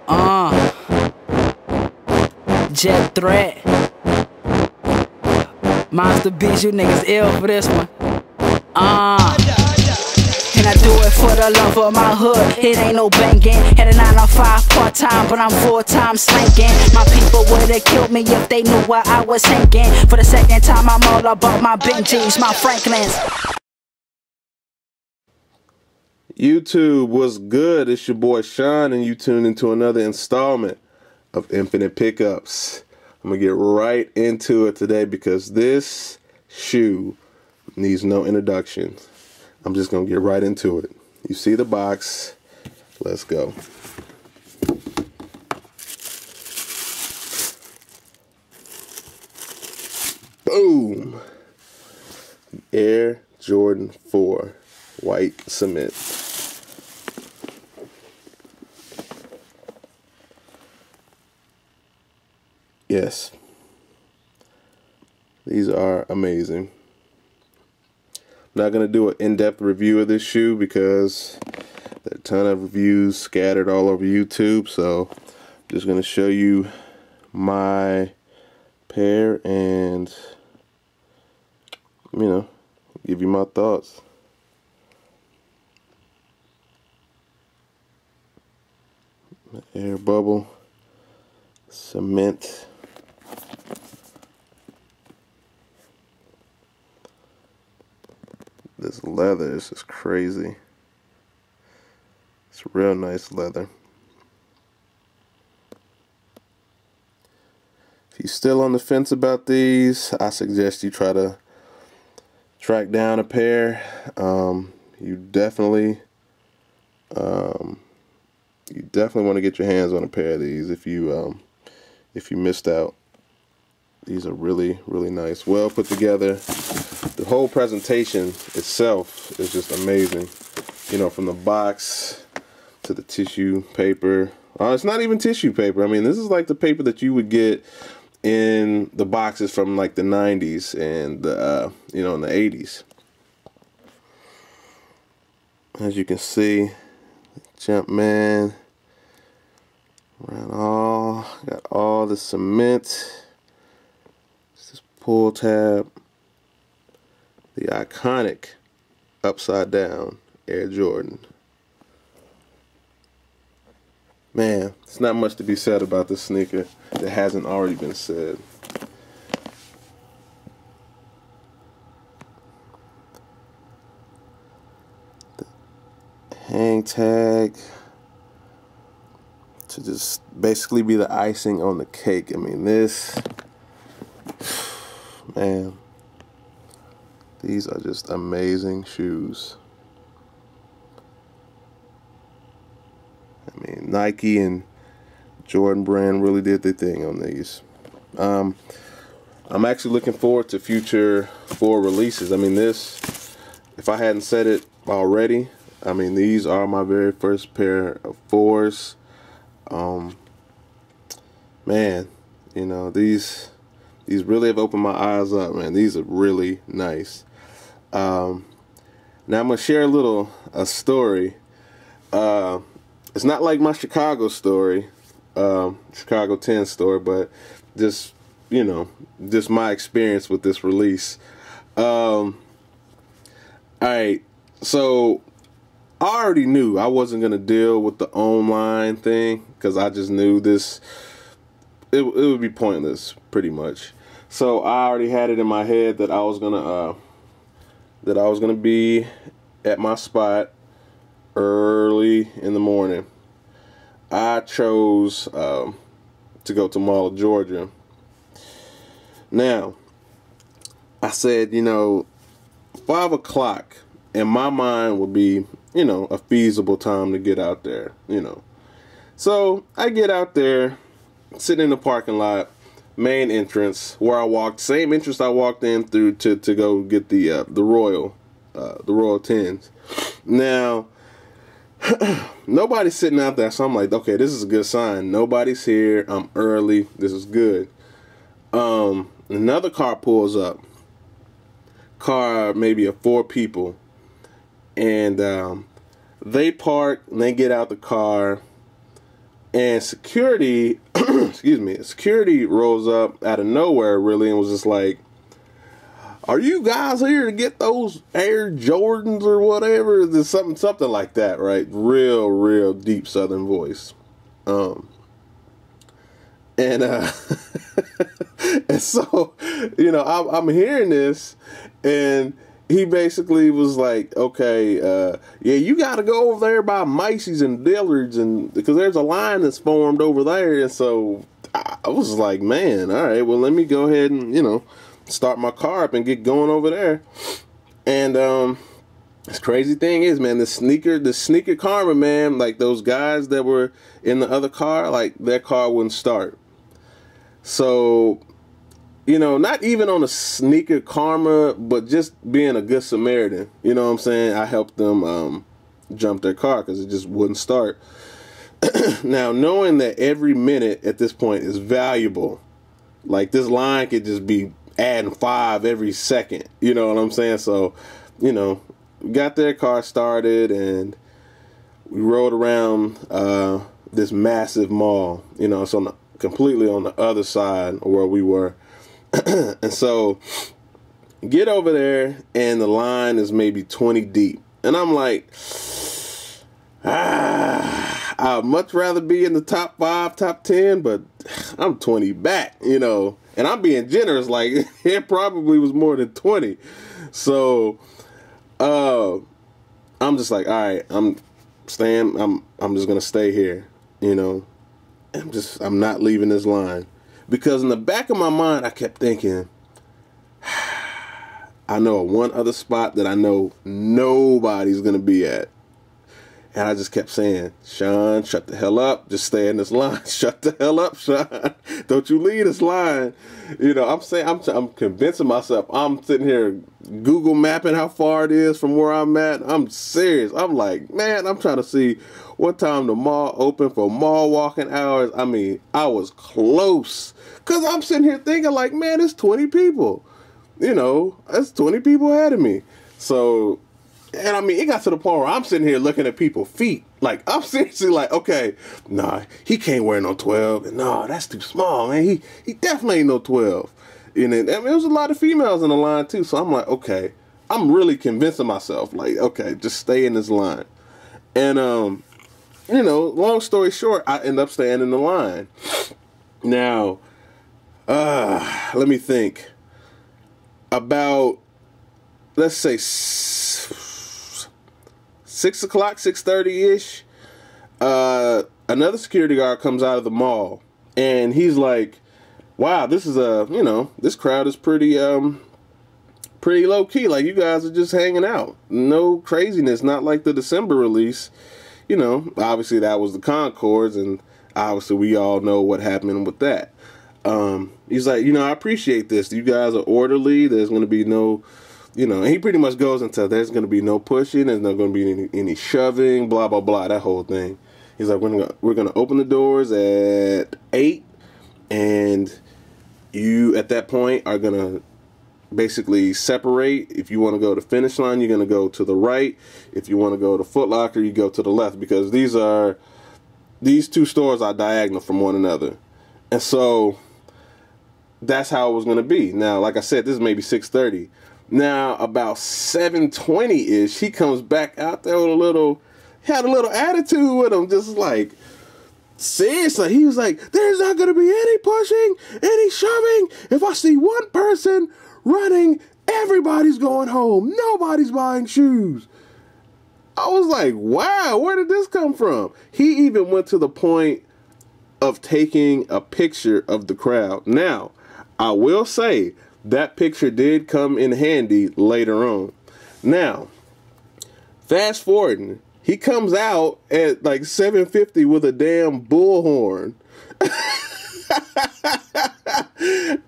Uh, Jet Threat. Monster Beats, you niggas ill for this one. And I do it for the love of my hood. It ain't no banging. Had a 9 to 5 part-time, but I'm full-time slanking. My people would've killed me if they knew where I was hanging. For the second time, I'm all about my Benjis, my Franklins. YouTube, what's good? It's your boy Sean, and you tuned into another installment of Infinite Pickups. I'm gonna get right into it today because this shoe needs no introduction. I'm just gonna get right into it. You see the box. Let's go. Boom! Air Jordan 4 white cement. Yes, these are amazing. I'm not going to do an in-depth review of this shoe because there are a ton of reviews scattered all over YouTube, so I'm just going to show you my pair and, you know, give you my thoughts. Air bubble, cement. This leather is just crazy. It's real nice leather. If you're still on the fence about these, I suggest you try to track down a pair. You definitely want to get your hands on a pair of these if you missed out. These are really, really nice, well put together. The whole presentation itself is just amazing. You know, from the box to the tissue paper. It's not even tissue paper. I mean, this is like the paper that you would get in the boxes from like the 90s and you know, in the 80s. As you can see, Jumpman got all the cement. This pull tab. The iconic upside down Air Jordan. Man, there's not much to be said about this sneaker that hasn't already been said. The hang tag to just basically be the icing on the cake. I mean, this, man. These are just amazing shoes. I mean, Nike and Jordan Brand really did their thing on these. I'm actually looking forward to future 4 releases. I mean, this, if I hadn't said it already, I mean, these are my very first pair of 4s. Man, you know, these really have opened my eyes up, man. These are really nice. Now I'm gonna share a story. It's not like my Chicago story, Chicago 10 story, but just, you know, just my experience with this release. Alright, so I already knew I wasn't gonna deal with the online thing because I just knew this. It would be pointless, pretty much. So I already had it in my head that I was gonna be at my spot early in the morning. I chose to go to Mall of Georgia. Now, I said, you know, 5 o'clock in my mind would be, you know, a feasible time to get out there, you know. So I get out there, sitting in the parking lot, main entrance where I walked, same entrance I walked in through to go get the Royal 10s. Now, nobody's sitting out there, so I'm like, okay, this is a good sign. Nobody's here. I'm early. This is good. Another car pulls up. Car maybe of 4 people, and they park and they get out the car, And security, excuse me, security rose up out of nowhere, really, and was just like, "Are you guys here to get those Air Jordans or whatever?" There's something like that, right? Real deep Southern voice. And and so, you know, I'm hearing this, and he basically was like, "Okay, yeah, you got to go over there by Macy's and Dillard's, and because there's a line that's formed over there." And so I was like, "Man, all right, well, let me go ahead and, you know, start my car up and get going over there." And this crazy thing is, man, the sneaker karma, man, like those guys that were in the other car, like their car wouldn't start. So, you know, not even on a sneaker karma, but just being a good Samaritan. You know what I'm saying? I helped them jump their car because it just wouldn't start. Now, knowing that every minute at this point is valuable, like this line could just be adding 5 every second. You know what I'm saying? So, you know, we got their car started and we rode around this massive mall. You know, it's completely on the other side of where we were. And so get over there and the line is maybe 20 deep. And I'm like, I'd much rather be in the top 5, top 10, but I'm 20 back, you know. And I'm being generous, like it probably was more than 20. So I'm just like, all right, I'm just gonna stay here, you know. I'm not leaving this line. Because in the back of my mind, I kept thinking, I know one other spot that I know nobody's going to be at. And I just kept saying, "Sean, shut the hell up. Just stay in this line. Shut the hell up, Sean. Don't you leave this line." You know, I'm convincing myself. I'm sitting here Google mapping how far it is from where I'm at. I'm serious. I'm like, man, I'm trying to see what time the mall open for mall walking hours. I mean, I was close. Because I'm sitting here thinking like, man, it's 20 people. You know, that's 20 people ahead of me. So, and I mean, it got to the point where I'm sitting here looking at people's feet. Like, I'm seriously like, okay, nah, he can't wear no 12. And nah, that's too small, man. He definitely ain't no 12. And then, I mean, there was a lot of females in the line too. So I'm like, okay, I'm really convincing myself, like, okay, just stay in this line. And, you know, long story short, I end up staying in the line. Now, let me think. About, let's say 6 o'clock, 6:30-ish, another security guard comes out of the mall, and he's like, "Wow, this is you know, this crowd is pretty low key. Like, you guys are just hanging out. No craziness, not like the December release." You know, obviously that was the Concords, and obviously we all know what happened with that. He's like, "You know, I appreciate this. You guys are orderly. There's going to be no, you know," and he pretty much goes into, "There's going to be no pushing. There's not going to be any shoving, blah, blah, blah," that whole thing. He's like, we're going to open the doors at 8, and you, at that point, are going to basically separate. If you want to go to finish line, you're going to go to the right. If you want to go to Foot Locker, you go to the left, because these two stores are diagonal from one another. And so that's how it was going to be. Now, like I said, this is maybe 6:30. Now, about 7:20-ish, he comes back out there with had a little attitude with him, just like, seriously, he was like, "There's not going to be any pushing, any shoving. If I see one person running, everybody's going home. Nobody's buying shoes." I was like, wow, where did this come from? He even went to the point of taking a picture of the crowd. Now, I will say that picture did come in handy later on. Now, fast forwarding, he comes out at like 7:50 with a damn bullhorn.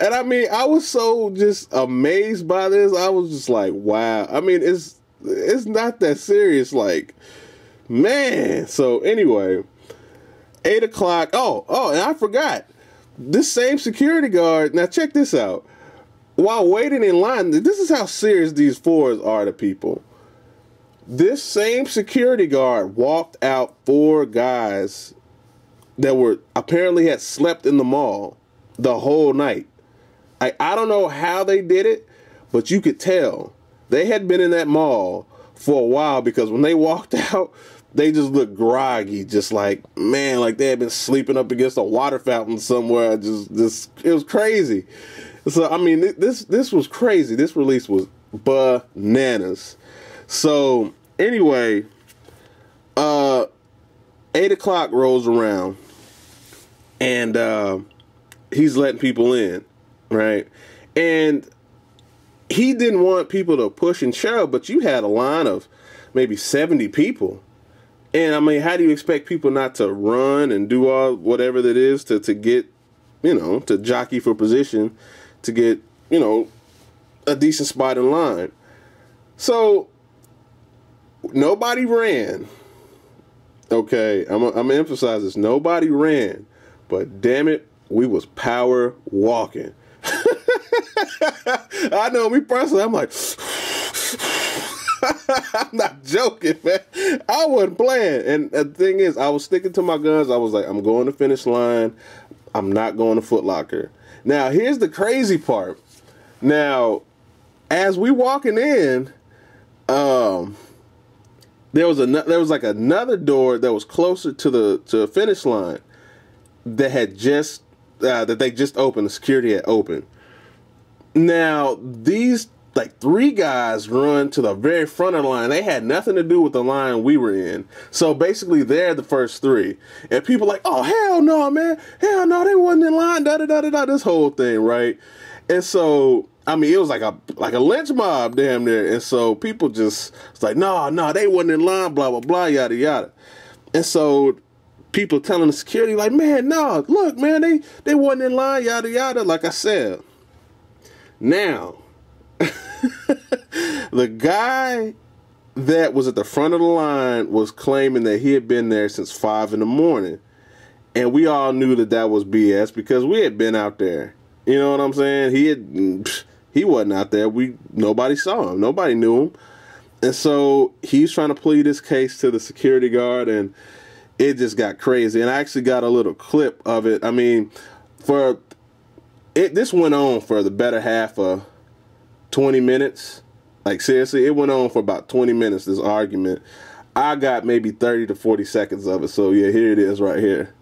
And I mean, I was so just amazed by this. I was just like, wow. I mean, it's not that serious. Like, man. So anyway, 8 o'clock. Oh, and I forgot. This same security guard, now check this out. While waiting in line, this is how serious these fours are to people. This same security guard walked out 4 guys that were apparently had slept in the mall the whole night. I don't know how they did it, but you could tell they had been in that mall for a while, because when they walked out, they just looked groggy, just like, man, like they had been sleeping up against a water fountain somewhere. Just it was crazy. So I mean, this was crazy. This release was bananas. So anyway, 8 o'clock rolls around, and he's letting people in, right? And he didn't want people to push and shove, but you had a line of maybe 70 people. And I mean, how do you expect people not to run and do all whatever that is to get, to jockey for position, to get, a decent spot in line? So nobody ran. Okay, I'm gonna emphasize this. Nobody ran, but damn it, we was power walking. I know, me personally, I'm like, I'm not joking, man. I wasn't playing. And the thing is, I was sticking to my guns. I was like, I'm going to finish line. I'm not going to Foot Locker. Now, here's the crazy part. Now, as we walking in, there was like another door that was closer to the finish line that had just that they just opened. The security had opened. Now, these like 3 guys run to the very front of the line. They had nothing to do with the line we were in. So basically, they're the first 3. And people like, oh, hell no, man. Hell no, they wasn't in line. Da-da-da-da-da, this whole thing, right? And so, I mean, it was like a lynch mob damn near. And so people just, it's like, no, they wasn't in line, blah, blah, blah, yada, yada. And so people telling the security, like, man, no, look, man, they wasn't in line, yada, yada, like I said. Now, the guy that was at the front of the line was claiming that he had been there since 5 in the morning. And we all knew that was BS, because we had been out there. You know what I'm saying? He wasn't out there. Nobody saw him. Nobody knew him. And so he's trying to plead his case to the security guard, and it just got crazy. And I actually got a little clip of it. I mean, this went on for the better half of 20 minutes. Like, seriously, it went on for about 20 minutes, this argument. I got maybe 30 to 40 seconds of it. So, yeah, here it is right here.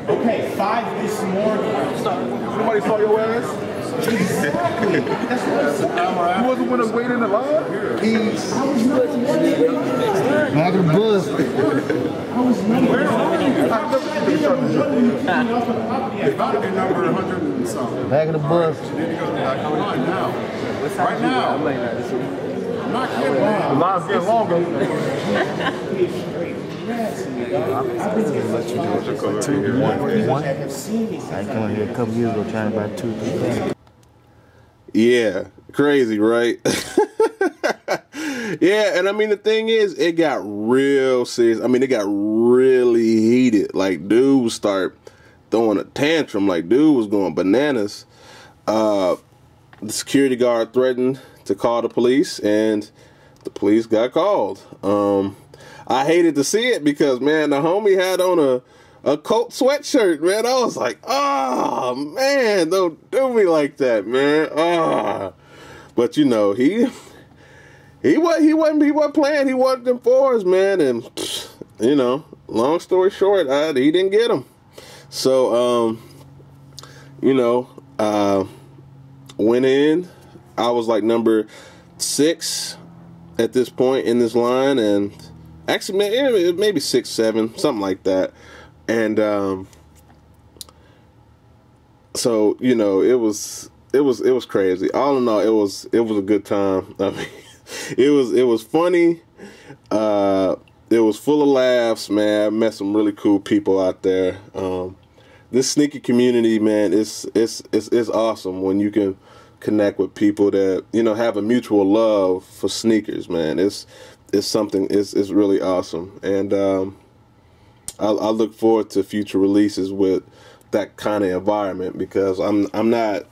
Okay, 5 this morning. Somebody saw your ass? Exactly. That's what you wasn't going to wait in the line? Peace. Back of the bus. It's about to be number 100 and something. Back of the bus. Right now. I'm not kidding. The line's getting longer. Let you do it. 2, 1. I came here a couple years ago trying to buy 2, 3 things. Yeah, crazy, right? Yeah, and I mean, the thing is, it got real serious. I mean, it got really heated. Like, dude would start throwing a tantrum. Like, dude was going bananas. The security guard threatened to call the police, and the police got called. I hated to see it because, man, the homie had on a Colt sweatshirt, man. I was like, oh, man, don't do me like that, man. Oh. But, he wasn't playing. He wanted them 4s, man. And, long story short, he didn't get them. So, went in. I was like number 6 at this point in this line, and actually maybe 6, 7, something like that. And so it was crazy. All in all, it was a good time. I mean, it was funny. It was full of laughs, man. I met some really cool people out there. This sneaker community, man, it's awesome when you can connect with people that have a mutual love for sneakers, man. It's something. It's really awesome, and I look forward to future releases with that kind of environment, because I'm not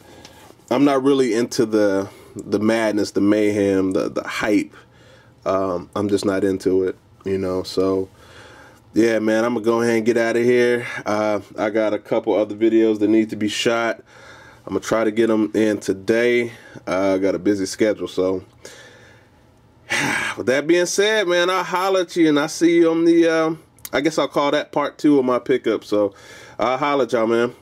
really into the madness, the mayhem, the hype. I'm just not into it. You know, so yeah, man, I'm gonna go ahead and get out of here. I got a couple other videos that need to be shot. I'm gonna try to get them in today. I got a busy schedule, so with that being said, man, I'll holler at you and I'll see you on the I guess I'll call that part 2 of my pickup. So I'll holler at y'all, man.